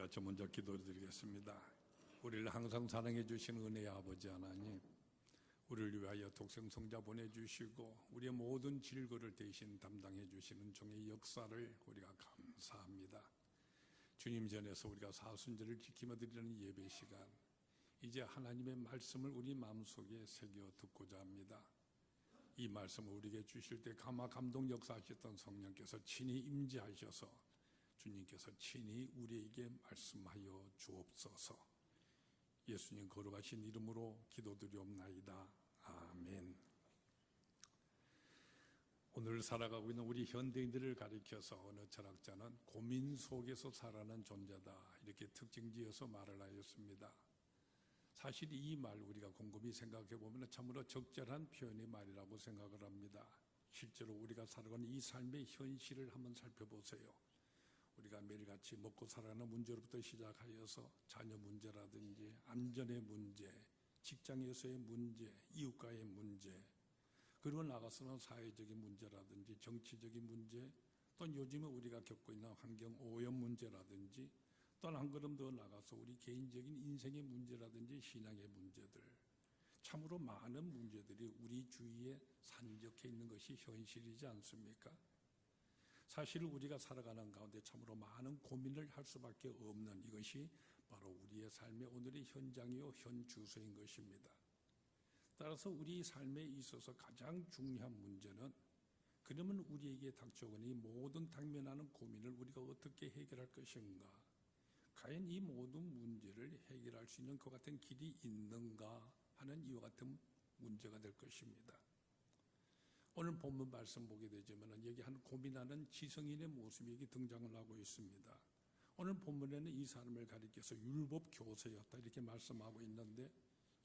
같이 먼저 기도드리겠습니다. 우리를 항상 사랑해 주시는 은혜의 아버지 하나님, 우리를 위하여 독생성자 보내주시고 우리의 모든 질거를 대신 담당해 주시는 종의 역사를 우리가 감사합니다. 주님 전에서 우리가 사순절을 지키며 드리는 예배 시간, 이제 하나님의 말씀을 우리 마음속에 새겨 듣고자 합니다. 이 말씀을 우리에게 주실 때 감화 감동 역사하셨던 성령께서 친히 임재하셔서 주님께서 친히 우리에게 말씀하여 주옵소서. 예수님 거룩하신 이름으로 기도드리옵나이다. 아멘. 오늘 살아가고 있는 우리 현대인들을 가리켜서 어느 철학자는 고민 속에서 살아가는 존재다, 이렇게 특징지어서 말을 하였습니다. 사실 이 말 우리가 곰곰이 생각해 보면 참으로 적절한 표현의 말이라고 생각을 합니다. 실제로 우리가 살아가는 이 삶의 현실을 한번 살펴보세요. 우리가 매일같이 먹고 살아가는 문제로부터 시작하여서 자녀 문제라든지 안전의 문제, 직장에서의 문제, 이웃과의 문제, 그리고 나가서는 사회적인 문제라든지 정치적인 문제, 또 요즘에 우리가 겪고 있는 환경 오염 문제라든지, 또 한 걸음 더 나가서 우리 개인적인 인생의 문제라든지 신앙의 문제들, 참으로 많은 문제들이 우리 주위에 산적해 있는 것이 현실이지 않습니까? 사실 우리가 살아가는 가운데 참으로 많은 고민을 할 수밖에 없는 이것이 바로 우리의 삶의 오늘의 현장이요 현주소인 것입니다. 따라서 우리 삶에 있어서 가장 중요한 문제는, 그러면 우리에게 닥쳐오는 이 모든 당면하는 고민을 우리가 어떻게 해결할 것인가, 과연 이 모든 문제를 해결할 수 있는 그 같은 길이 있는가 하는 이와 같은 문제가 될 것입니다. 오늘 본문 말씀 보게 되지만 여기 한 고민하는 지성인의 모습이 여기 등장을 하고 있습니다. 오늘 본문에는 이 사람을 가리켜서 율법교사였다 이렇게 말씀하고 있는데,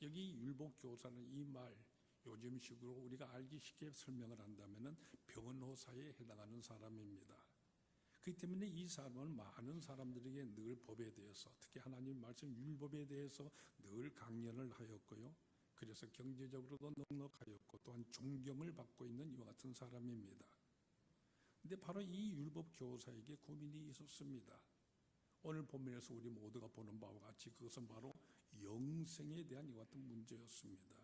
여기 율법교사는 이 말 요즘식으로 우리가 알기 쉽게 설명을 한다면 변호사에 해당하는 사람입니다. 그렇기 때문에 이 사람은 많은 사람들에게 늘 법에 대해서, 특히 하나님 말씀 율법에 대해서 늘 강연을 하였고요, 그래서 경제적으로도 넉넉하였고 또한 존경을 받고 있는 이와 같은 사람입니다. 그런데 바로 이 율법 교사에게 고민이 있었습니다. 오늘 본문에서 우리 모두가 보는 바와 같이 그것은 바로 영생에 대한 이와 같은 문제였습니다.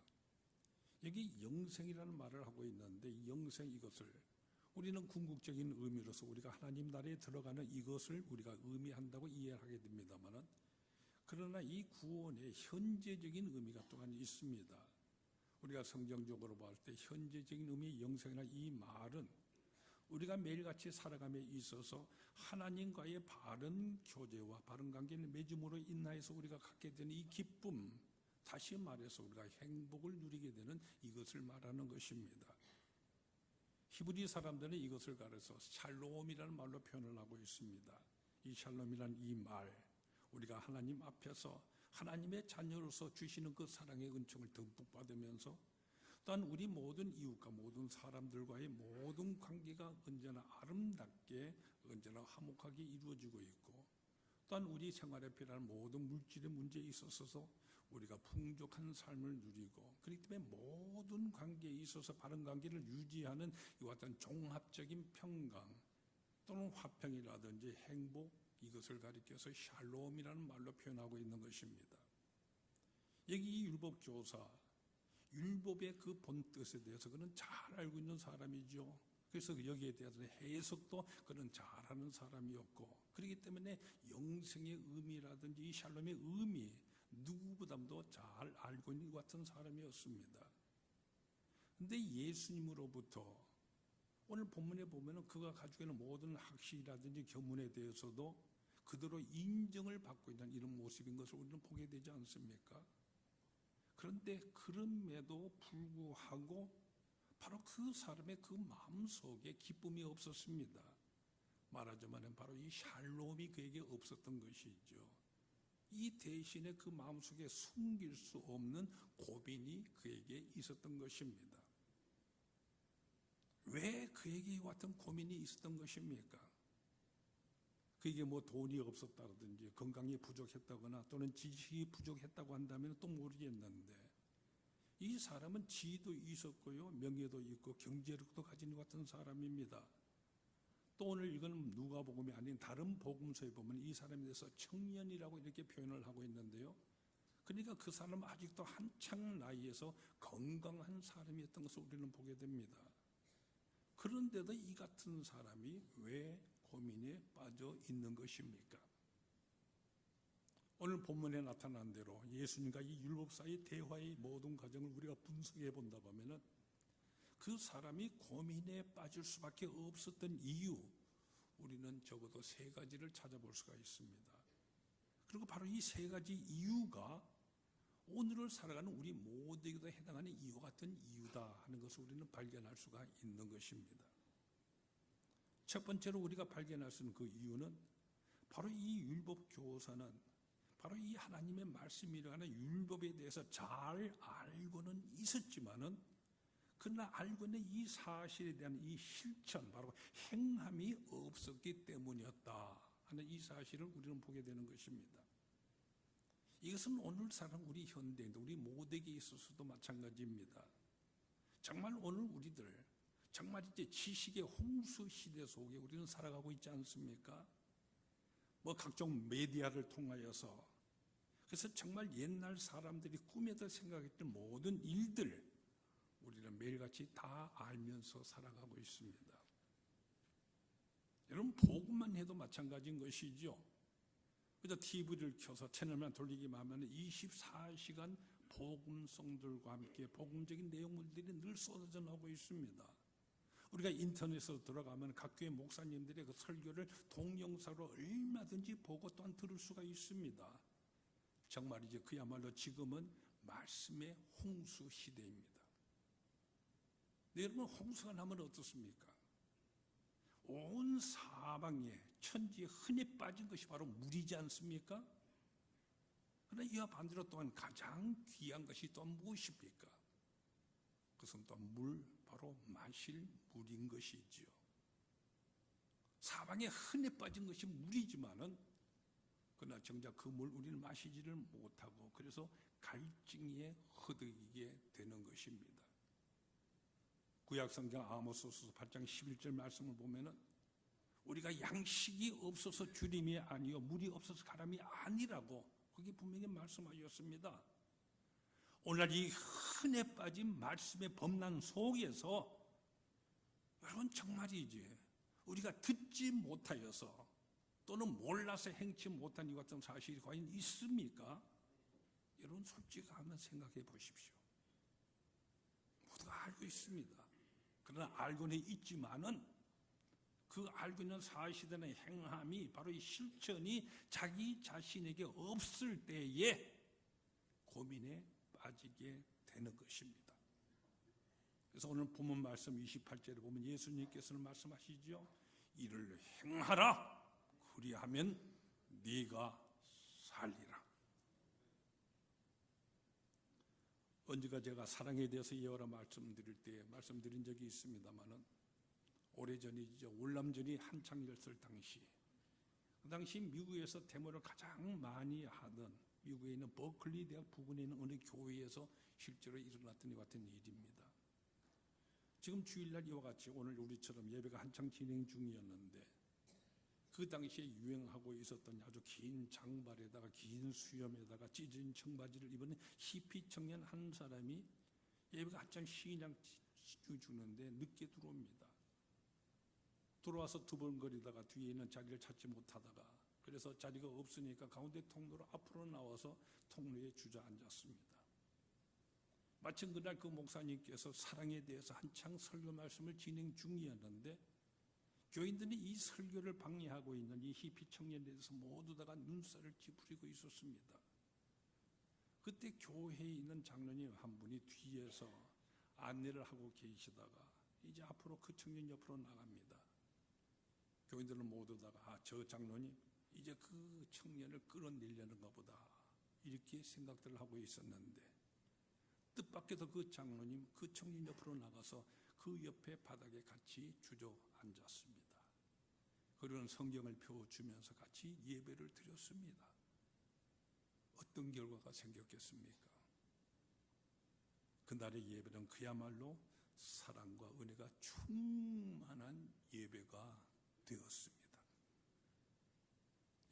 여기 영생이라는 말을 하고 있는데, 이 영생, 이것을 우리는 궁극적인 의미로서 우리가 하나님 나라에 들어가는 이것을 우리가 의미한다고 이해하게 됩니다만은, 그러나 이 구원의 현재적인 의미가 또한 있습니다. 우리가 성경적으로 볼 때 현재적인 의미의 영생이나 이 말은 우리가 매일같이 살아감에 있어서 하나님과의 바른 교제와 바른 관계를 맺음으로 인하여서 우리가 갖게 되는 이 기쁨, 다시 말해서 우리가 행복을 누리게 되는 이것을 말하는 것입니다. 히브리 사람들은 이것을 가려서 샬롬이라는 말로 표현을 하고 있습니다. 이 샬롬이라는 이 말, 우리가 하나님 앞에서 하나님의 자녀로서 주시는 그 사랑의 은총을 듬뿍 받으면서, 또한 우리 모든 이웃과 모든 사람들과의 모든 관계가 언제나 아름답게, 언제나 화목하게 이루어지고 있고, 또한 우리 생활에 필요한 모든 물질의 문제에 있어서 우리가 풍족한 삶을 누리고, 그렇기 때문에 모든 관계에 있어서 바른 관계를 유지하는 이와 같은 종합적인 평강 또는 화평이라든지 행복, 이것을 가리켜서 샬롬이라는 말로 표현하고 있는 것입니다. 여기 이 율법교사, 율법의 그 본뜻에 대해서 그는 잘 알고 있는 사람이죠. 그래서 여기에 대해서 해석도 그는 잘하는 사람이었고, 그렇기 때문에 영생의 의미라든지 이 샬롬의 의미, 누구보다도 잘 알고 있는 것 같은 사람이었습니다. 그런데 예수님으로부터 오늘 본문에 보면 그가 가지고 있는 모든 학식이라든지 교문에 대해서도 그대로 인정을 받고 있는 이런 모습인 것을 우리는 보게 되지 않습니까? 그런데 그럼에도 불구하고 바로 그 사람의 그 마음속에 기쁨이 없었습니다. 말하자면 바로 이 샬롬이 그에게 없었던 것이죠. 이 대신에 그 마음속에 숨길 수 없는 고민이 그에게 있었던 것입니다. 왜 그에게 이와 같은 고민이 있었던 것입니까? 그에게 뭐 돈이 없었다든지 건강이 부족했다거나 또는 지식이 부족했다고 한다면 또 모르겠는데, 이 사람은 지위도 있었고요, 명예도 있고 경제력도 가진 것 같은 사람입니다. 또 오늘 이건 누가복음이 아닌 다른 복음서에 보면 이 사람에 대해서 청년이라고 이렇게 표현을 하고 있는데요. 그러니까 그 사람은 아직도 한창 나이에서 건강한 사람이었던 것을 우리는 보게 됩니다. 그런데도 이 같은 사람이 왜 고민에 빠져 있는 것입니까? 오늘 본문에 나타난 대로 예수님과 이 율법사의 대화의 모든 과정을 우리가 분석해 본다고 하면 그 사람이 고민에 빠질 수밖에 없었던 이유, 우리는 적어도 세 가지를 찾아볼 수가 있습니다. 그리고 바로 이 세 가지 이유가 오늘을 살아가는 우리 모두에게도 해당하는 이유 같은 이유다 하는 것을 우리는 발견할 수가 있는 것입니다. 첫 번째로 우리가 발견할 수 있는 그 이유는 바로 이 율법 교사는 바로 이 하나님의 말씀이라는 율법에 대해서 잘 알고는 있었지만은 그러나 알고 있는 이 사실에 대한 이 실천, 바로 행함이 없었기 때문이었다 하는 이 사실을 우리는 보게 되는 것입니다. 이것은 오늘 사는 우리 현대인들, 우리 모두에게 있어서도 마찬가지입니다. 정말 오늘 우리들 정말 이제 지식의 홍수 시대 속에 우리는 살아가고 있지 않습니까? 뭐 각종 메디아를 통하여서 그래서 정말 옛날 사람들이 꿈에도 생각했던 모든 일들 우리는 매일같이 다 알면서 살아가고 있습니다. 여러분 복음만 해도 마찬가지인 것이죠. 그래서 TV를 켜서 채널만 돌리기만 하면 24시간 복음성들과 함께 복음적인 내용물들이 늘 쏟아져 나오고 있습니다. 우리가 인터넷으로 들어가면 각 교회 목사님들의 그 설교를 동영상으로 얼마든지 보고 또한 들을 수가 있습니다. 정말 이제 그야말로 지금은 말씀의 홍수 시대입니다. 네, 여러분 홍수가 나면 어떻습니까? 온 사방에 천지에 흔히 빠진 것이 바로 물이지 않습니까? 그러나 이와 반대로 또한 가장 귀한 것이 또 무엇입니까? 그것은 또 물, 바로 마실 물인 것이지요. 사방에 흔히 빠진 것이 물이지만은 그러나 정작 그 물 우리는 마시지를 못하고 그래서 갈증에 허덕이게 되는 것입니다. 구약성경 아모스서 8장 11절 말씀을 보면은 우리가 양식이 없어서 주림이 아니요 물이 없어서 가람이 아니라고 거기 분명히 말씀하셨습니다. 오늘 이 흔해 빠진 말씀의 범람 속에서 여러분 정말이지 우리가 듣지 못하여서 또는 몰라서 행치 못한 이 같은 사실이 과연 있습니까? 여러분 솔직히 한번 생각해 보십시오. 모두가 알고 있습니다. 그러나 알고는 있지만은 그 알고 있는 사실의 행함이 바로 이 실천이 자기 자신에게 없을 때에 고민에 빠지게 되는 것입니다. 그래서 오늘 본문 말씀 28절에 보면 예수님께서는 말씀하시죠. 이를 행하라. 그리하면 네가 살리라. 언제가 제가 사랑에 대해서 예언을 말씀드릴 때 말씀드린 적이 있습니다만은 오래전이죠. 월남전이 한창 일었을 당시 그 당시 미국에서 데모를 가장 많이 하던 미국에 있는 버클리 대학 부근에 있는 어느 교회에서 실제로 일어났던 이 같은 일입니다. 지금 주일날 이와 같이 오늘 우리처럼 예배가 한창 진행 중이었는데 그 당시에 유행하고 있었던 아주 긴 장발에다가 긴 수염에다가 찢은 청바지를 입은 히피 청년 한 사람이 예배가 한창 시인양 주는데 늦게 들어옵니다. 들어와서 두번거리다가 뒤에 있는 자기를 찾지 못하다가 그래서 자리가 없으니까 가운데 통로로 앞으로 나와서 통로에 주저앉았습니다. 마침 그날 그 목사님께서 사랑에 대해서 한창 설교 말씀을 진행 중이었는데 교인들이 이 설교를 방해하고 있는 이 히피 청년에 대해서 모두 다가 눈살을 찌푸리고 있었습니다. 그때 교회에 있는 장로님 한 분이 뒤에서 안내를 하고 계시다가 이제 앞으로 그 청년 옆으로 나갑니다. 교인들은 모두 다가 저 장로님 이제 그 청년을 끌어내려는가 보다 이렇게 생각들을 하고 있었는데 뜻밖에도 그 장로님 그 청년 옆으로 나가서 그 옆에 바닥에 같이 주저앉았습니다. 그리고는 성경을 펴주면서 같이 예배를 드렸습니다. 어떤 결과가 생겼겠습니까? 그날의 예배는 그야말로 사랑과 은혜가 충만한 예배가 되었습니다.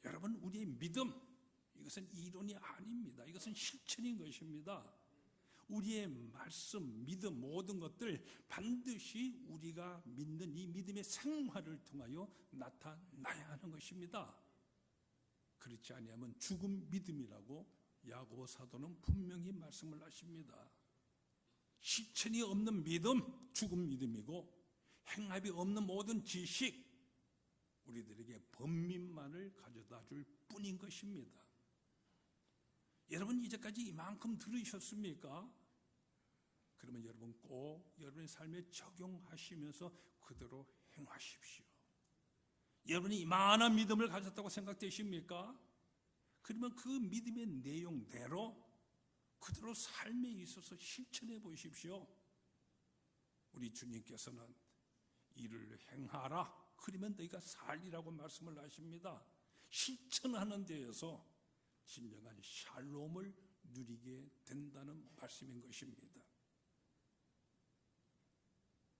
여러분, 우리의 믿음, 이것은 이론이 아닙니다. 이것은 실천인 것입니다. 우리의 말씀, 믿음, 모든 것들 반드시 우리가 믿는 이 믿음의 생활을 통하여 나타나야 하는 것입니다. 그렇지 아니하면 죽은 믿음이라고 야고보 사도는 분명히 말씀을 하십니다. 실천이 없는 믿음, 죽은 믿음이고 행함이 없는 모든 지식, 우리들에게 번민만을 가져다 줄 뿐인 것입니다. 여러분, 이제까지 이만큼 들으셨습니까? 그러면 여러분 꼭 여러분의 삶에 적용하시면서 그대로 행하십시오. 여러분이 이만한 믿음을 가졌다고 생각되십니까? 그러면 그 믿음의 내용대로 그대로 삶에 있어서 실천해 보십시오. 우리 주님께서는 이를 행하라, 그러면 너희가 살리라고 말씀을 하십니다. 실천하는 데에서 진정한 샬롬을 누리게 된다는 말씀인 것입니다.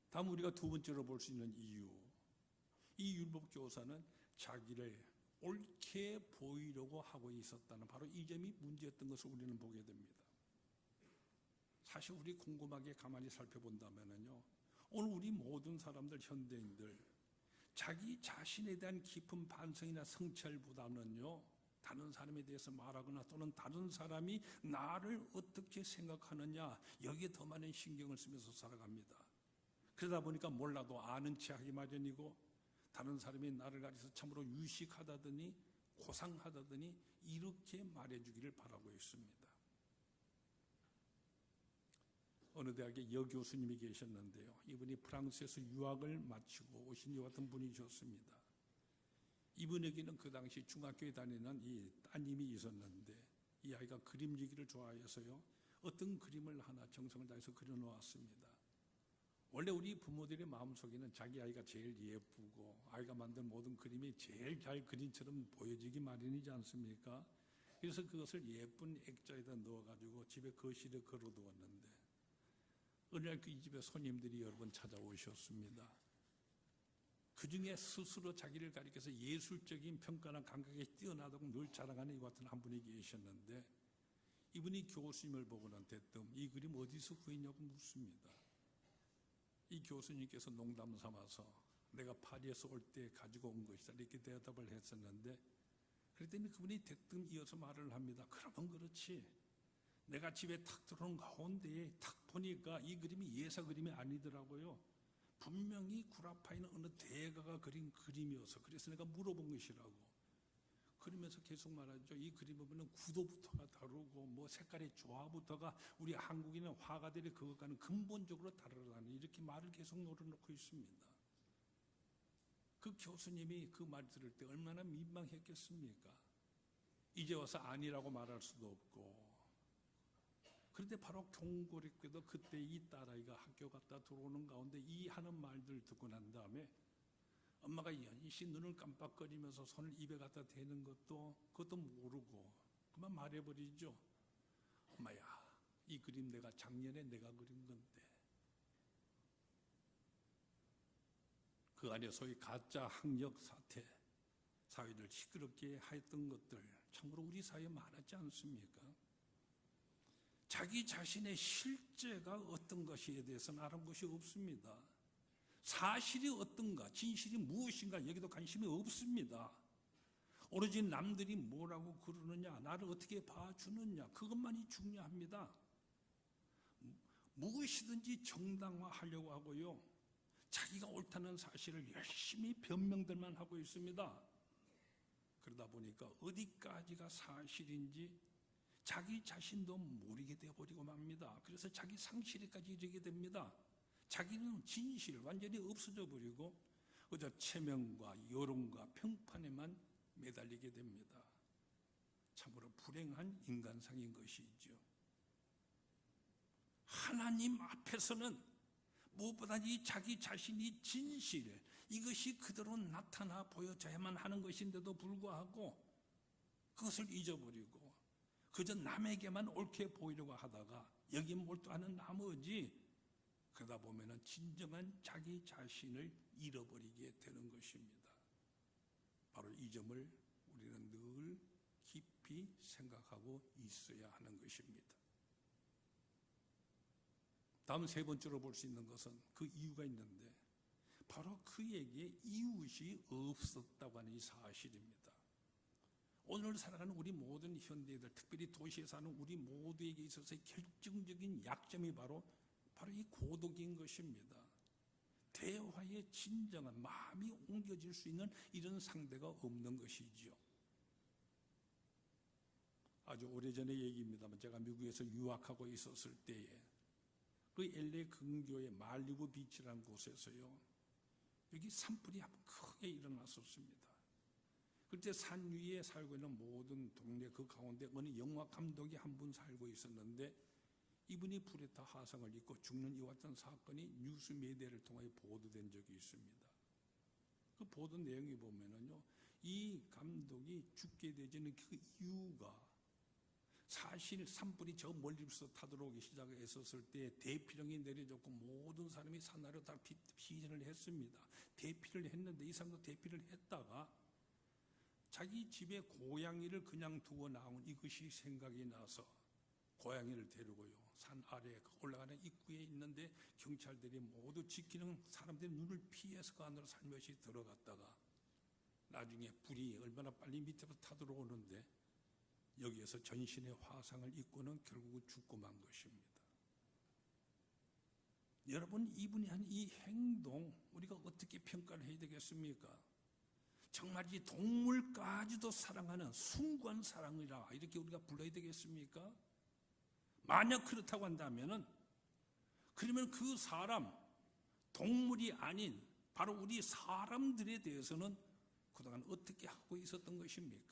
다음 우리가 두 번째로 볼 수 있는 이유, 이 율법교사는 자기를 옳게 보이려고 하고 있었다는 바로 이 점이 문제였던 것을 우리는 보게 됩니다. 사실 우리 곰곰하게 가만히 살펴본다면요, 오늘 우리 모든 사람들, 현대인들, 자기 자신에 대한 깊은 반성이나 성찰보다는요, 다른 사람에 대해서 말하거나 또는 다른 사람이 나를 어떻게 생각하느냐, 여기에 더 많은 신경을 쓰면서 살아갑니다. 그러다 보니까 몰라도 아는 체 하기 마련이고, 다른 사람이 나를 가리켜서 참으로 유식하다더니 고상하다더니 이렇게 말해주기를 바라고 있습니다. 어느 대학에 여교수님이 계셨는데요, 이분이 프랑스에서 유학을 마치고 오신 이 같은 분이셨습니다. 이분에게는 그 당시 중학교에 다니는 이 따님이 있었는데, 이 아이가 그림지기를 좋아해서요, 어떤 그림을 하나 정성을 다해서 그려놓았습니다. 원래 우리 부모들의 마음속에는 자기 아이가 제일 예쁘고 아이가 만든 모든 그림이 제일 잘 그린처럼 보여지기 마련이지 않습니까? 그래서 그것을 예쁜 액자에다 넣어가지고 집에 거실에 걸어두었는데, 어느 날 이 집에 손님들이 여러 번 찾아오셨습니다. 그 중에 스스로 자기를 가리켜서 예술적인 평가나 감각에 뛰어나다고 늘 자랑하는 이 같은 한 분이 계셨는데, 이분이 교수님을 보고는 대뜸 이 그림 어디서 구했냐고 묻습니다. 이 교수님께서 농담 삼아서 내가 파리에서 올 때 가지고 온 것이다, 이렇게 대답을 했었는데, 그랬더니 그분이 대뜸 이어서 말을 합니다. 그러면 그렇지, 내가 집에 탁 들어온 가운데에 탁 보니까 이 그림이 예사 그림이 아니더라고요. 분명히 구라파이는 어느 대가가 그린 그림이어서 그래서 내가 물어본 것이라고. 그러면서 계속 말하죠. 이 그림을 보면 구도부터가 다르고 뭐 색깔의 조화부터가 우리 한국인의 화가들이 그것과는 근본적으로 다르다는 이렇게 말을 계속 놀아놓고 있습니다. 그 교수님이 그 말 들을 때 얼마나 민망했겠습니까? 이제 와서 아니라고 말할 수도 없고. 그런데 바로 경고롭게도 그때 이 딸아이가 학교 갔다 들어오는 가운데 이 하는 말들 듣고 난 다음에 엄마가 연시 눈을 깜빡거리면서 손을 입에 갖다 대는 그것도 모르고 그만 말해버리죠. 엄마야, 이 그림 내가 작년에 내가 그린 건데. 그 안에 소위 가짜 학력 사태, 사회를 시끄럽게 했던 것들 참으로 우리 사회에 많았지 않습니까? 자기 자신의 실제가 어떤 것에 대해서는 알아본 것이 없습니다. 사실이 어떤가, 진실이 무엇인가 여기도 관심이 없습니다. 오로지 남들이 뭐라고 그러느냐, 나를 어떻게 봐주느냐, 그것만이 중요합니다. 무엇이든지 정당화하려고 하고요, 자기가 옳다는 사실을 열심히 변명들만 하고 있습니다. 그러다 보니까 어디까지가 사실인지 자기 자신도 모르게 되어버리고 맙니다. 그래서 자기 상실에까지 이르게 됩니다. 자기는 진실 완전히 없어져 버리고 그저 체면과 여론과 평판에만 매달리게 됩니다. 참으로 불행한 인간상인 것이죠. 하나님 앞에서는 무엇보다 이 자기 자신이 진실, 이것이 그대로 나타나 보여져야만 하는 것인데도 불구하고 그것을 잊어버리고 그저 남에게만 옳게 보이려고 하다가 여기에 몰두하는 나머지, 그러다 보면은 진정한 자기 자신을 잃어버리게 되는 것입니다. 바로 이 점을 우리는 늘 깊이 생각하고 있어야 하는 것입니다. 다음 세 번째로 볼 수 있는 것은 그 이유가 있는데 바로 그에게 이웃이 없었다고 하는 이 사실입니다. 오늘 살아가는 우리 모든 현대인들, 특별히 도시에 사는 우리 모두에게 있어서의 결정적인 약점이 바로 이 고독인 것입니다. 대화의 진정한 마음이 옮겨질 수 있는 이런 상대가 없는 것이지요. 아주 오래전의 얘기입니다만 제가 미국에서 유학하고 있었을 때에 그 LA 근교의 말리부 비치라는 곳에서요, 여기 산불이 한번 크게 일어났었습니다. 그때 산 위에 살고 있는 모든 동네 그 가운데 어느 영화 감독이 한 분 살고 있었는데 이분이 불에 타 화상을 입고 죽는 이와 같은 사건이 뉴스 매체를 통해 보도된 적이 있습니다. 그 보도 내용이 보면은요, 이 감독이 죽게 되는 그 이유가 사실 산불이 저 멀리서 타들어오기 시작했었을 때 대피령이 내려졌고 모든 사람이 산나로 다 피신을 했습니다. 대피를 했는데 이 사람도 대피를 했다가 자기 집에 고양이를 그냥 두고 나온 이것이 생각이 나서 고양이를 데리고요, 산 아래에 올라가는 입구에 있는데 경찰들이 모두 지키는 사람들의 눈을 피해서 그 안으로 살며시 들어갔다가 나중에 불이 얼마나 빨리 밑에서 타들어오는데 여기에서 전신에 화상을 입고는 결국 죽고 만 것입니다. 여러분, 이분이 한 이 행동 우리가 어떻게 평가를 해야 되겠습니까? 정말 이 동물까지도 사랑하는 숭고한 사랑이라 이렇게 우리가 불러야 되겠습니까? 만약 그렇다고 한다면은 그러면 그 사람, 동물이 아닌 바로 우리 사람들에 대해서는 그동안 어떻게 하고 있었던 것입니까?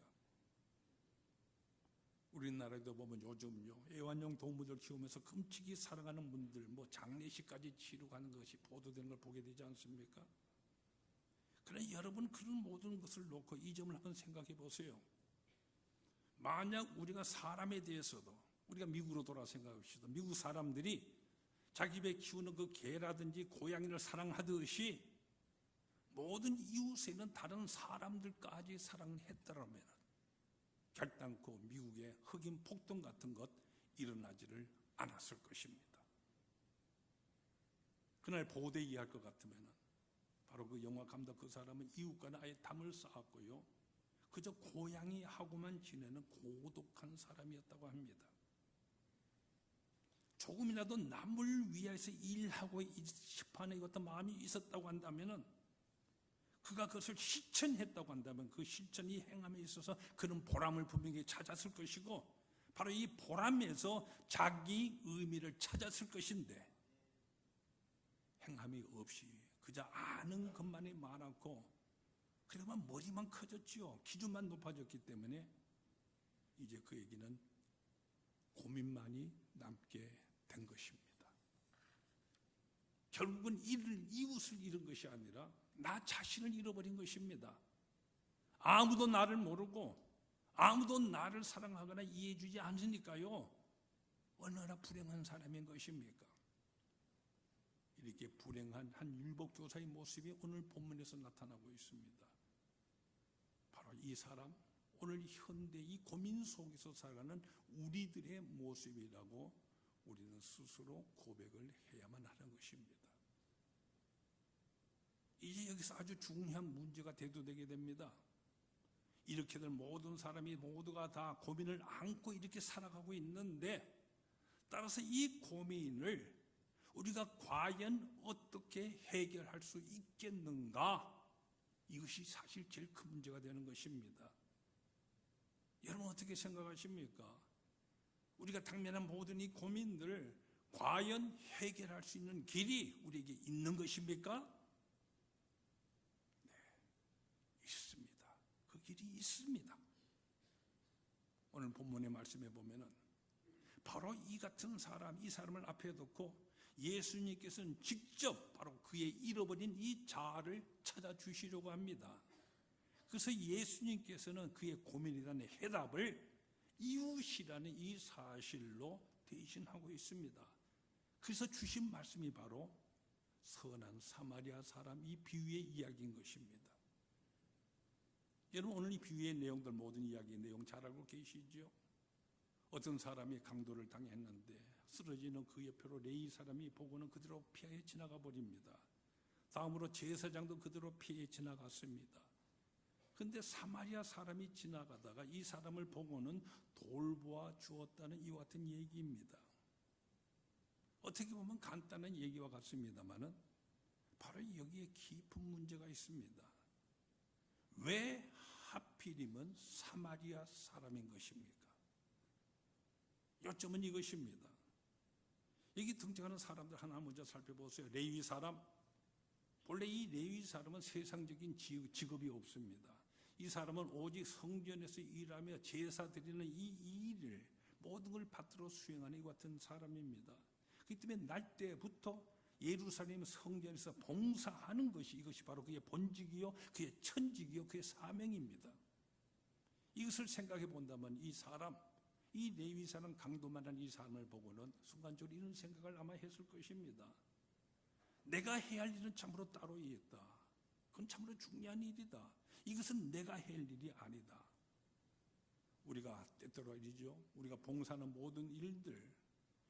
우리나라에도 보면 요즘요, 애완용 동물들 키우면서 끔찍이 사랑하는 분들 장례식까지 치르가는 것이 보도되는 걸 보게 되지 않습니까? 그러나 여러분, 그런 모든 것을 놓고 이 점을 한번 생각해 보세요. 만약 우리가 사람에 대해서도 우리가 미국으로 돌아 생각합시다. 미국 사람들이 자기 집에 키우는 그 개라든지 고양이를 사랑하듯이 모든 이웃에는 다른 사람들까지 사랑했다라면 결단코 미국의 흑인 폭동 같은 것 일어나지를 않았을 것입니다. 그날 보도에 의할 것 같으면 바로 그 영화 감독 그 사람은 이웃과는 아예 담을 쌓았고요, 그저 고양이하고만 지내는 고독한 사람이었다고 합니다. 조금이라도 남을 위해서 일하고 싶어하는 어떤 마음이 있었다고 한다면, 그가 그것을 실천했다고 한다면 그 실천이 행함에 있어서 그런 보람을 분명히 찾았을 것이고 바로 이 보람에서 자기 의미를 찾았을 것인데, 행함이 없이 그저 아는 것만이 많았고 그러면 머리만 커졌지요. 기준만 높아졌기 때문에 이제 그에게는 고민만이 남게 된 것입니다. 결국은 이웃을 잃은 것이 아니라 나 자신을 잃어버린 것입니다. 아무도 나를 모르고 아무도 나를 사랑하거나 이해해주지 않으니까요, 얼마나 불행한 사람인 것입니까? 이렇게 불행한 한 율법교사의 모습이 오늘 본문에서 나타나고 있습니다. 바로 이 사람, 오늘 현대 이 고민 속에서 살아가는 우리들의 모습이라고 우리는 스스로 고백을 해야만 하는 것입니다. 이제 여기서 아주 중요한 문제가 대두되게 됩니다. 이렇게들 모든 사람이 모두가 다 고민을 안고 이렇게 살아가고 있는데, 따라서 이 고민을 우리가 과연 어떻게 해결할 수 있겠는가? 이것이 사실 제일 큰 문제가 되는 것입니다. 여러분, 어떻게 생각하십니까? 우리가 당면한 모든 이 고민들을 과연 해결할 수 있는 길이 우리에게 있는 것입니까? 네, 있습니다. 그 길이 있습니다. 오늘 본문의 말씀에 보면은 바로 이 같은 사람, 이 사람을 앞에 두고 예수님께서는 직접 바로 그의 잃어버린 이 자아를 찾아주시려고 합니다. 그래서 예수님께서는 그의 고민이라는 해답을 이웃이라는 이 사실로 대신하고 있습니다. 그래서 주신 말씀이 바로 선한 사마리아 사람 이 비유의 이야기인 것입니다. 여러분 오늘 이 비유의 내용들 모든 이야기의 내용 잘 알고 계시죠? 어떤 사람이 강도를 당했는데 쓰러지는 그 옆으로 레위 사람이 보고는 그대로 피해 지나가 버립니다. 다음으로 제사장도 그대로 피해 지나갔습니다. 그런데 사마리아 사람이 지나가다가 이 사람을 보고는 돌보아 주었다는 이와 같은 얘기입니다. 어떻게 보면 간단한 얘기와 같습니다만은 바로 여기에 깊은 문제가 있습니다. 왜 하필이면 사마리아 사람인 것입니까? 요점은 이것입니다. 여기 등장하는 사람들 하나 먼저 살펴보세요. 레위 사람. 원래 이 레위 사람은 세상적인 직업이 없습니다. 이 사람은 오직 성전에서 일하며 제사 드리는 이 일을 모든 걸 받들어 수행하는 이 같은 사람입니다. 그렇기 때문에 날 때부터 예루살렘 성전에서 봉사하는 이것이 바로 그의 본직이요, 그의 천직이요, 그의 사명입니다. 이것을 생각해 본다면 이 레위 사람 강도만한 이 사람을 보고는 순간적으로 이런 생각을 아마 했을 것입니다. 내가 해야 할 일은 참으로 따로 있다. 그건 참으로 중요한 일이다. 이것은 내가 할 일이 아니다. 우리가 때때로 일이죠. 우리가 봉사하는 모든 일들,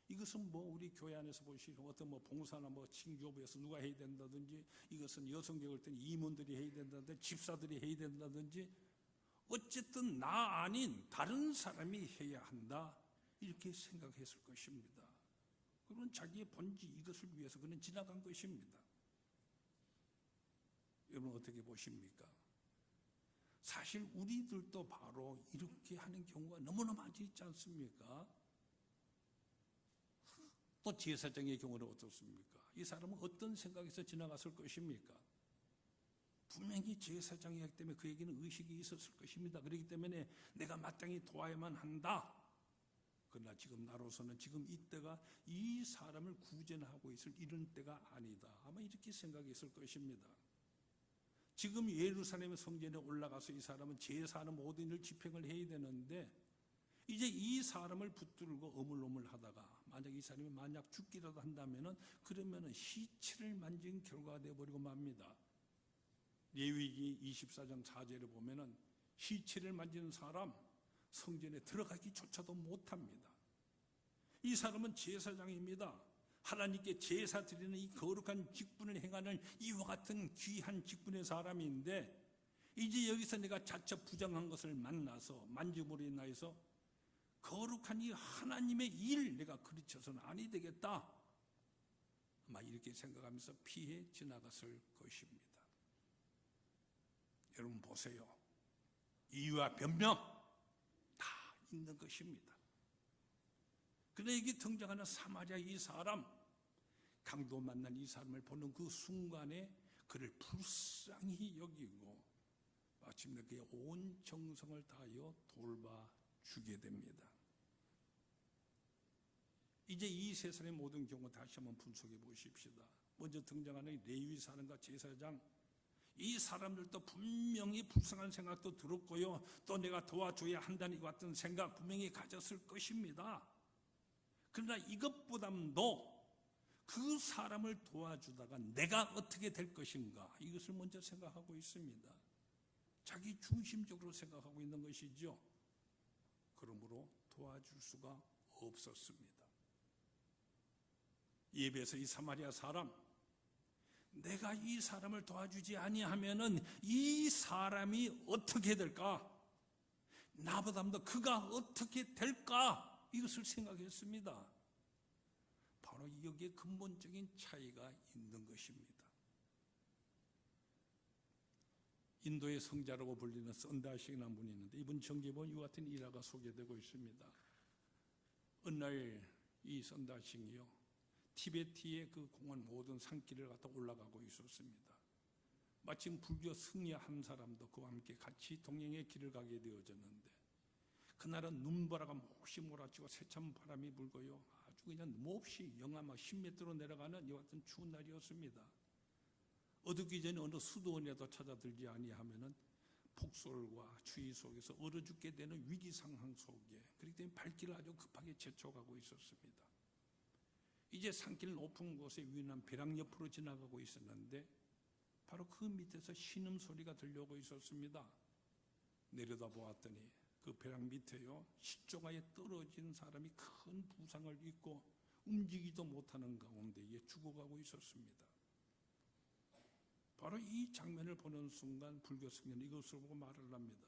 이것은 우리 교회 안에서 보시면 어떤 봉사나 칭조부에서 누가 해야 된다든지, 이것은 여성교육을 땐 임원들이 해야 된다든지, 집사들이 해야 된다든지, 어쨌든 나 아닌 다른 사람이 해야 한다, 이렇게 생각했을 것입니다. 그건 자기의 본질, 이것을 위해서 그는 지나간 것입니다. 여러분 어떻게 보십니까? 사실 우리들도 바로 이렇게 하는 경우가 너무나 많이 있지 않습니까? 또 제사장의 경우는 어떻습니까? 이 사람은 어떤 생각에서 지나갔을 것입니까? 분명히 제사장이기 때문에 그에게는 의식이 있었을 것입니다. 그렇기 때문에 내가 마땅히 도와야만 한다. 그러나 지금 나로서는 지금 이때가 이 사람을 구제하고 있을 이런 때가 아니다. 아마 이렇게 생각했을 것입니다. 지금 예루살렘 성전에 올라가서 이 사람은 제사하는 모든 일을 집행을 해야 되는데, 이제 이 사람을 붙들고 어물어물하다가 만약 이 사람이 죽기라도 한다면은, 그러면은 시체를 만진 결과가 되어버리고 맙니다. 레위기 24장 4절에 보면은 시체를 만지는 사람 성전에 들어가기조차도 못합니다. 이 사람은 제사장입니다. 하나님께 제사 드리는 이 거룩한 직분을 행하는 이와 같은 귀한 직분의 사람인데, 이제 여기서 내가 자처 부정한 것을 만나서 만짐으로 인하여서 거룩한 이 하나님의 일 내가 그르쳐서는 아니 되겠다, 아마 이렇게 생각하면서 피해 지나갔을 것입니다. 여러분 보세요. 이유와 변명 다 있는 것입니다. 그러나 여기 등장하는 사마리아 이 사람, 강도 만난 이 사람을 보는 그 순간에 그를 불쌍히 여기고 마침내 그의 온 정성을 다하여 돌봐주게 됩니다. 이제 이 세상의 모든 경우 다시 한번 분석해 보십시다. 먼저 등장하는 레위 사람과 제사장, 이 사람들도 분명히 불쌍한 생각도 들었고요, 또 내가 도와줘야 한다는 것 같은 생각 분명히 가졌을 것입니다. 그러나 이것보다도 그 사람을 도와주다가 내가 어떻게 될 것인가, 이것을 먼저 생각하고 있습니다. 자기 중심적으로 생각하고 있는 것이죠. 그러므로 도와줄 수가 없었습니다. 이에 비해서 이 사마리아 사람, 내가 이 사람을 도와주지 아니하면은 이 사람이 어떻게 될까? 나보다도 그가 어떻게 될까? 이것을 생각했습니다. 바로 여기에 근본적인 차이가 있는 것입니다. 인도의 성자라고 불리는 선다식이라는 분이 있는데, 이분 정기에 보면 이와 같은 일화가 소개되고 있습니다. 어느 날 이 선다식이요, 티베트의 그 공원 모든 산길을 갖다 올라가고 있었습니다. 마침 불교 승려 한 사람도 그와 함께 같이 동행의 길을 가게 되어졌는데, 그날은 눈보라가 몹시 몰아치고 세찬 바람이 불고요, 아주 그냥 몹시 영하 10m로 내려가는 이와 같은 추운 날이었습니다. 어둡기 전에 어느 수도원이라도 찾아들지 아니하면은 폭설과 추위 속에서 얼어 죽게 되는 위기 상황 속에, 그렇기 때문에 발길을 아주 급하게 재촉하고 있었습니다. 이제 산길 높은 곳에 유인한 벼랑 옆으로 지나가고 있었는데, 바로 그 밑에서 신음소리가 들려오고 있었습니다. 내려다 보았더니 그 벼랑 밑에요, 십자가에 떨어진 사람이 큰 부상을 입고 움직이지도 못하는 가운데에 죽어가고 있었습니다. 바로 이 장면을 보는 순간 불교 성경은 이것을 보고 말을 합니다.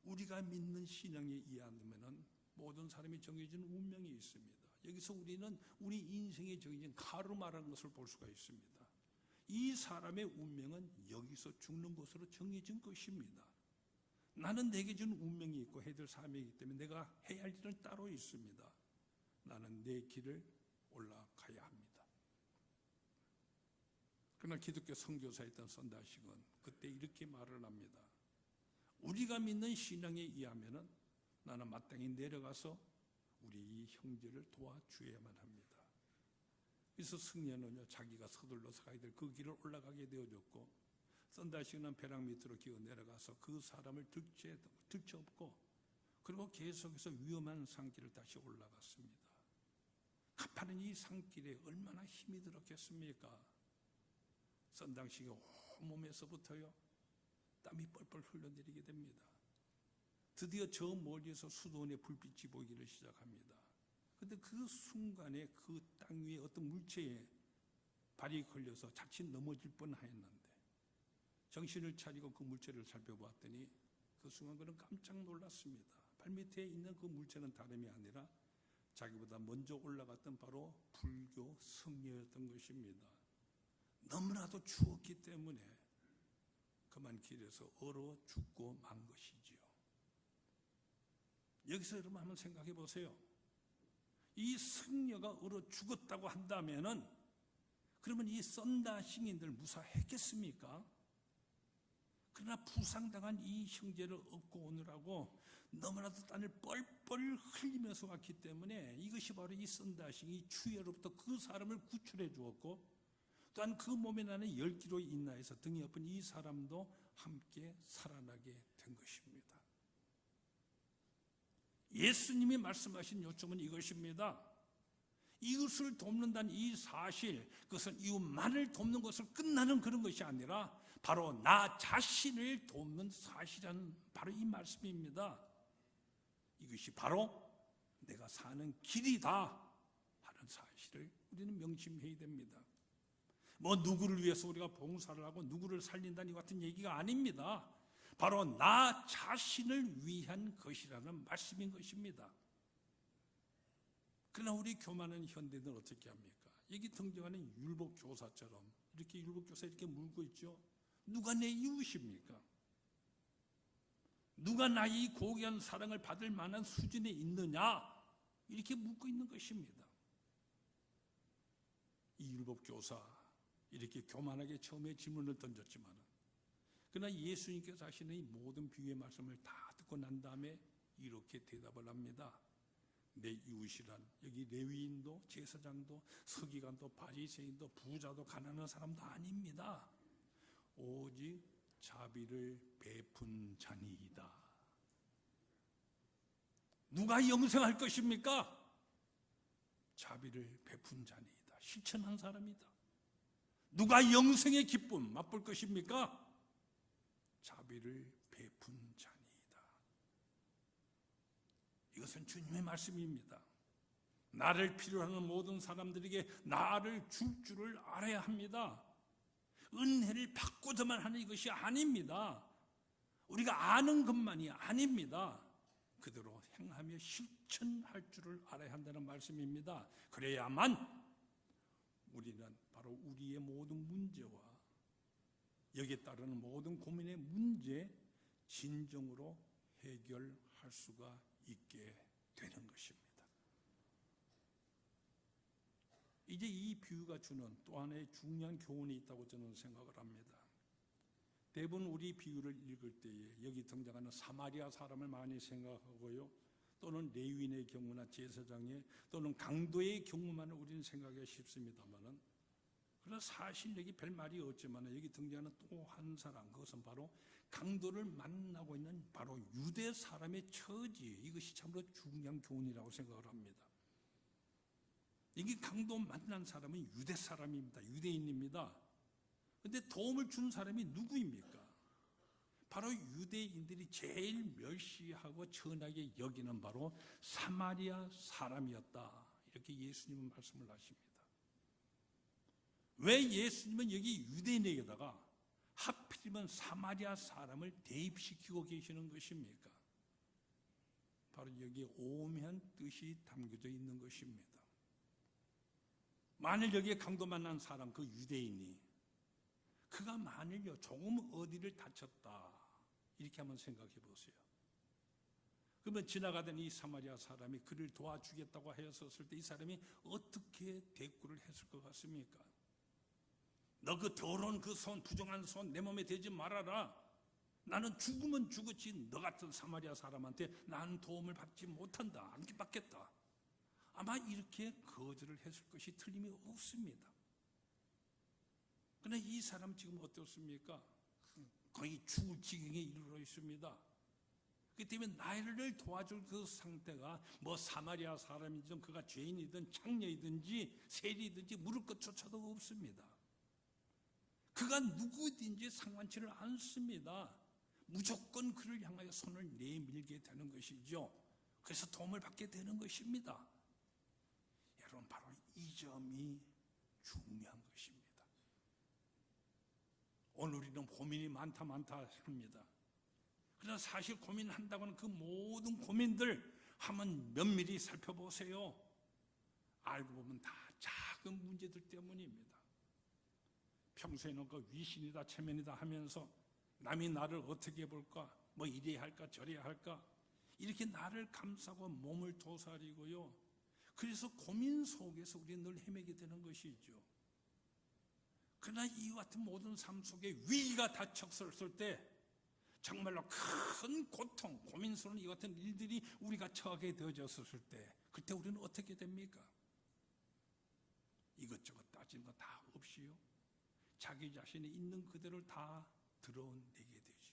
우리가 믿는 신앙에 의하면 모든 사람이 정해진 운명이 있습니다. 여기서 우리는 우리 인생에 정해진 가르마라는 것을 볼 수가 있습니다. 이 사람의 운명은 여기서 죽는 것으로 정해진 것입니다. 나는 내게 준 운명이 있고 해야 될 사명이기 때문에 내가 해야 할 일은 따로 있습니다. 나는 내 길을 올라가야 합니다. 그러나 기독교 선교사였던 선다식은 그때 이렇게 말을 합니다. 우리가 믿는 신앙에 의하면 나는 마땅히 내려가서 우리 형제를 도와주어야만 합니다. 그래서 승려는요, 자기가 서둘러서 가야 될 그 길을 올라가게 되어졌고, 선다식은 벼랑 밑으로 기어 내려가서 그 사람을 들쳐업고, 그리고 계속해서 위험한 산길을 다시 올라갔습니다. 가파른 이 산길에 얼마나 힘이 들었겠습니까? 선다식이 온몸에서부터요, 땀이 뻘뻘 흘러내리게 됩니다. 드디어 저 멀리에서 수도원의 불빛이 보이기를 시작합니다. 그런데 그 순간에 그 땅 위에 어떤 물체에 발이 걸려서 자칫 넘어질 뻔하였는데, 정신을 차리고 그 물체를 살펴보았더니 그 순간 그는 깜짝 놀랐습니다. 발밑에 있는 그 물체는 다름이 아니라 자기보다 먼저 올라갔던 바로 불교 승려였던 것입니다. 너무나도 추웠기 때문에 그만 길에서 얼어 죽고 만 것이지요. 여기서 여러분 한번 생각해 보세요. 이 승려가 얼어 죽었다고 한다면은 그러면 이 선다싱인들 무사했겠습니까? 그러나 부상당한 이 형제를 업고 오느라고 너무나도 땀을 뻘뻘 흘리면서 왔기 때문에 이것이 바로 이 선다싱이 추위로부터 그 사람을 구출해 주었고, 또한 그 몸에 나는 열기로 인하여서 등이 아픈 이 사람도 함께 살아나게 된 것입니다. 예수님이 말씀하신 요점은 이것입니다. 이웃을 돕는다는 이 사실, 그것은 이웃만을 돕는 것을 끝나는 그런 것이 아니라 바로 나 자신을 돕는 사실이라는 바로 이 말씀입니다. 이것이 바로 내가 사는 길이다 하는 사실을 우리는 명심해야 됩니다. 뭐 누구를 위해서 우리가 봉사를 하고 누구를 살린다는 이 같은 얘기가 아닙니다. 바로 나 자신을 위한 것이라는 말씀인 것입니다. 그러나 우리 교만한 현대인은 어떻게 합니까? 여기 등장하는 율법교사처럼 이렇게 율법교사 이렇게 물고 있죠. 누가 내 이웃입니까? 누가 나의 고귀한 사랑을 받을 만한 수준에 있느냐? 이렇게 묻고 있는 것입니다. 이 율법교사 이렇게 교만하게 처음에 질문을 던졌지만, 그러나 예수님께서 하시는 이 모든 비유의 말씀을 다 듣고 난 다음에 이렇게 대답을 합니다. 내 이웃이란 여기 레위인도 제사장도 서기관도 바리새인도 부자도 가난한 사람도 아닙니다. 오직 자비를 베푼 자니이다. 누가 영생할 것입니까? 자비를 베푼 자니이다. 실천한 사람이다. 누가 영생의 기쁨 맛볼 것입니까? 자비를 베푼 자니이다. 이것은 주님의 말씀입니다. 나를 필요로 하는 모든 사람들에게 나를 줄 줄을 알아야 합니다. 은혜를 받고자만 하는 이것이 아닙니다. 우리가 아는 것만이 아닙니다. 그대로 행하며 실천할 줄을 알아야 한다는 말씀입니다. 그래야만 우리는 바로 우리의 모든 문제와 여기에 따르는 모든 고민의 문제 진정으로 해결할 수가 있게 되는 것입니다. 이제 이 비유가 주는 또 하나의 중요한 교훈이 있다고 저는 생각을 합니다. 대부분 우리 비유를 읽을 때에 여기 등장하는 사마리아 사람을 많이 생각하고요, 또는 레위인의 경우나 제사장의 또는 강도의 경우만을 우리는 생각하기 쉽습니다만은, 그러나 사실 여기 별 말이 없지만 여기 등장하는 또 한 사람, 그것은 바로 강도를 만나고 있는 바로 유대 사람의 처지, 이것이 참으로 중요한 교훈이라고 생각을 합니다. 여기 강도 만난 사람은 유대 사람입니다. 유대인입니다. 그런데 도움을 준 사람이 누구입니까? 바로 유대인들이 제일 멸시하고 천하게 여기는 바로 사마리아 사람이었다. 이렇게 예수님은 말씀을 하십니다. 왜 예수님은 여기 유대인에게다가 하필이면 사마리아 사람을 대입시키고 계시는 것입니까? 바로 여기에 오묘한 뜻이 담겨져 있는 것입니다. 만일 여기에 강도 만난 사람, 그 유대인이 그가 만일요 조금 어디를 다쳤다 이렇게 한번 생각해 보세요. 그러면 지나가던 이 사마리아 사람이 그를 도와주겠다고 하였을 때 이 사람이 어떻게 대꾸를 했을 것 같습니까? 너 그 더러운 그 손, 부정한 손 내 몸에 대지 말아라. 나는 죽으면 죽었지 너 같은 사마리아 사람한테 나는 도움을 받지 못한다. 안 받겠다. 아마 이렇게 거절을 했을 것이 틀림이 없습니다. 그러나 이 사람 지금 어떻습니까? 거의 죽을 지경에 이르러 있습니다. 그렇기 때문에 나를 도와줄 그 상태가 뭐 사마리아 사람이든 그가 죄인이든 창녀이든지 세리든지 물을 것조차도 없습니다. 그가 누구든지 상관치를 않습니다. 무조건 그를 향하여 손을 내밀게 되는 것이죠. 그래서 도움을 받게 되는 것입니다. 여러분 바로 이 점이 중요한 것입니다. 오늘 우리는 고민이 많다 합니다. 그러나 사실 고민한다고는 그 모든 고민들 한번 면밀히 살펴보세요. 알고 보면 다 작은 문제들 때문입니다. 평소에는 그 위신이다 체면이다 하면서 남이 나를 어떻게 볼까, 뭐 이래야 할까 저래야 할까 이렇게 나를 감싸고 몸을 도사리고요. 그래서 고민 속에서 우리는 늘 헤매게 되는 것이죠. 그러나 이와 같은 모든 삶 속에 위기가 닥쳤을 때 정말로 큰 고통, 고민스러운 이 같은 일들이 우리가 처하게 되어졌을 때 그때 우리는 어떻게 됩니까? 이것저것 따지는 거 다 없이요. 자기 자신이 있는 그대로 다 드러내게 되죠.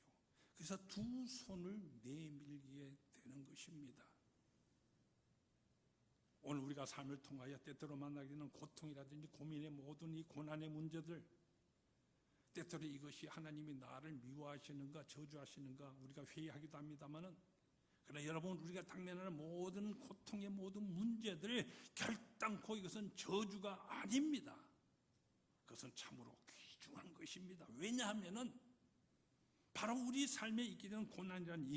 그래서 두 손을 내밀게 되는 것입니다. 오늘 우리가 삶을 통하여 때때로 만나게 되는 고통이라든지 고민의 모든 이 고난의 문제들, 때때로 이것이 하나님이 나를 미워하시는가 저주하시는가 우리가 회의하기도 합니다만은, 그러나 여러분 우리가 당면하는 모든 고통의 모든 문제들 결단코 이것은 저주가 아닙니다. 그것은 참으로 귀중한 것입니다. 왜냐하면은 바로 우리 삶에 있게 되는 고난이라는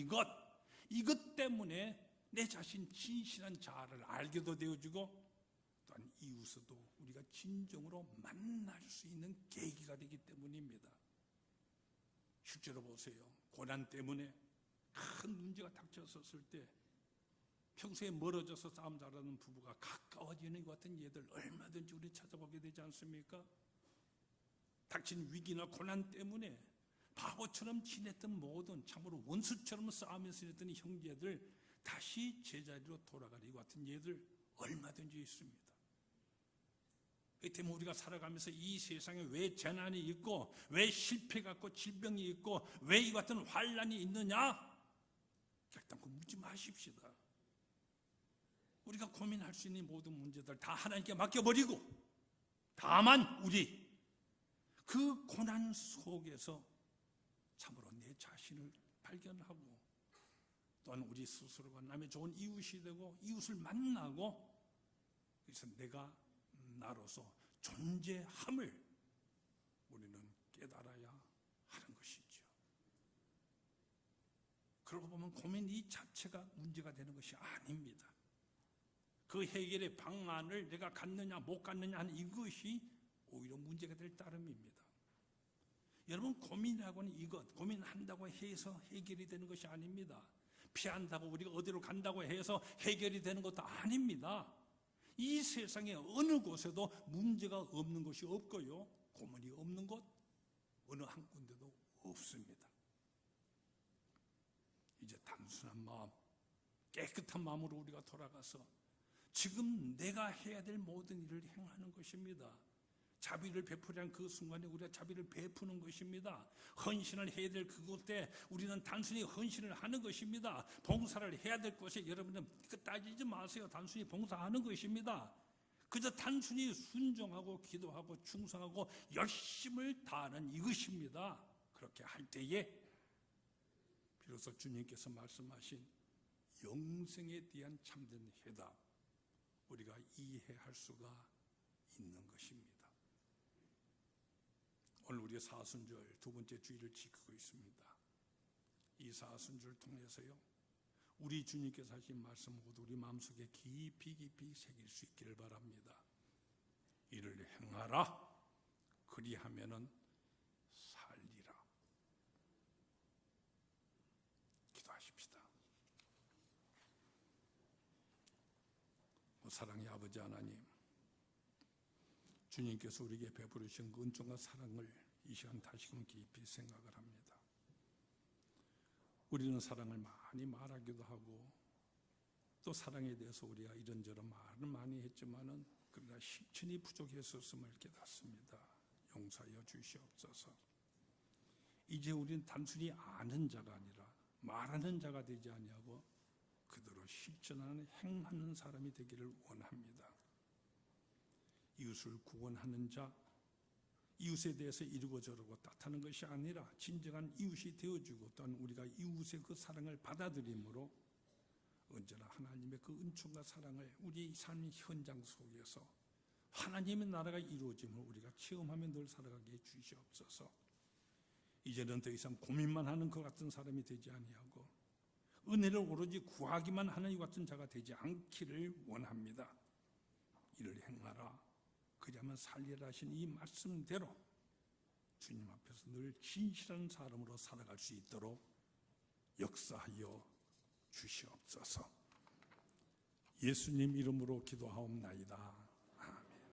이것 때문에 내 자신 진실한 자아를 알게도 되어지고 또한 이웃도 우리가 진정으로 만날 수 있는 계기가 되기 때문입니다. 실제로 보세요. 고난 때문에 큰 문제가 닥쳤었을 때 평소에 멀어져서 싸움 잘하는 부부가 가까워지는 것 같은 예들 얼마든지 우리 찾아보게 되지 않습니까? 닥친 위기나 고난 때문에 바보처럼 지냈던 모든 참으로 원수처럼 싸우면서 지냈던 형제들 다시 제자리로 돌아가는 것 같은 예들 얼마든지 있습니다. 그 때문에 우리가 살아가면서 이 세상에 왜 재난이 있고 왜 실패가 있고 질병이 있고 왜 이 같은 환란이 있느냐? 결단코 묻지 마십시다. 우리가 고민할 수 있는 모든 문제들 다 하나님께 맡겨버리고 다만 우리 그 고난 속에서 참으로 내 자신을 발견하고 또한 우리 스스로가 남의 좋은 이웃이 되고 이웃을 만나고 그래서 내가 나로서 존재함을 우리는 깨달아야 하는 것이죠. 그러고 보면 고민 이 자체가 문제가 되는 것이 아닙니다. 그 해결의 방안을 내가 갖느냐 못 갖느냐 하는 이것이 오히려 문제가 될 따름입니다. 여러분 고민하고는 고민한다고 해서 해결이 되는 것이 아닙니다. 피한다고 우리가 어디로 간다고 해서 해결이 되는 것도 아닙니다. 이 세상에 어느 곳에도 문제가 없는 곳이 없고요. 고민이 없는 곳 어느 한 군데도 없습니다. 이제 단순한 마음, 깨끗한 마음으로 우리가 돌아가서 지금 내가 해야 될 모든 일을 행하는 것입니다. 자비를 베푸려는 그 순간에 우리가 자비를 베푸는 것입니다. 헌신을 해야 될 그곳에 우리는 단순히 헌신을 하는 것입니다. 봉사를 해야 될 곳에 여러분은 따지지 마세요. 단순히 봉사하는 것입니다. 그저 단순히 순종하고 기도하고 충성하고 열심을 다하는 이것입니다. 그렇게 할 때에 비로소 주님께서 말씀하신 영생에 대한 참된 해답, 우리가 이해할 수가 있는 것입니다. 오늘 우리가 사순절 두 번째 주일을 지키고 있습니다. 이 사순절을 통해서요, 우리 주님께서 하신 말씀 모두 우리 마음속에 깊이 새길 수 있기를 바랍니다. 이를 행하라. 그리하면은 살리라. 기도하십시다. 사랑의 아버지 하나님, 주님께서 우리에게 베푸르신 그 은총과 사랑을 이 시간 다시금 깊이 생각을 합니다. 우리는 사랑을 많이 말하기도 하고 또 사랑에 대해서 우리가 이런저런 말을 많이 했지만은 그러나 실천이 부족했었음을 깨닫습니다. 용서하여 주시옵소서. 이제 우리는 단순히 아는 자가 아니라 말하는 자가 되지 아니하고 그대로 실천하는 행하는 사람이 되기를 원합니다. 이웃을 구원하는 자, 이웃에 대해서 이러고 저러고 탓하는 것이 아니라 진정한 이웃이 되어주고 또한 우리가 이웃의 그 사랑을 받아들임으로 언제나 하나님의 그 은총과 사랑을 우리 삶의 현장 속에서 하나님의 나라가 이루어짐을 우리가 체험하며 늘 살아가게 해 주시옵소서. 이제는 더 이상 고민만 하는 것 같은 사람이 되지 아니하고 은혜를 오로지 구하기만 하는 이 같은 자가 되지 않기를 원합니다. 이를 행하라. 그리하면 살리라 하신 이 말씀대로 주님 앞에서 늘 진실한 사람으로 살아갈 수 있도록 역사하여 주시옵소서. 예수님 이름으로 기도하옵나이다.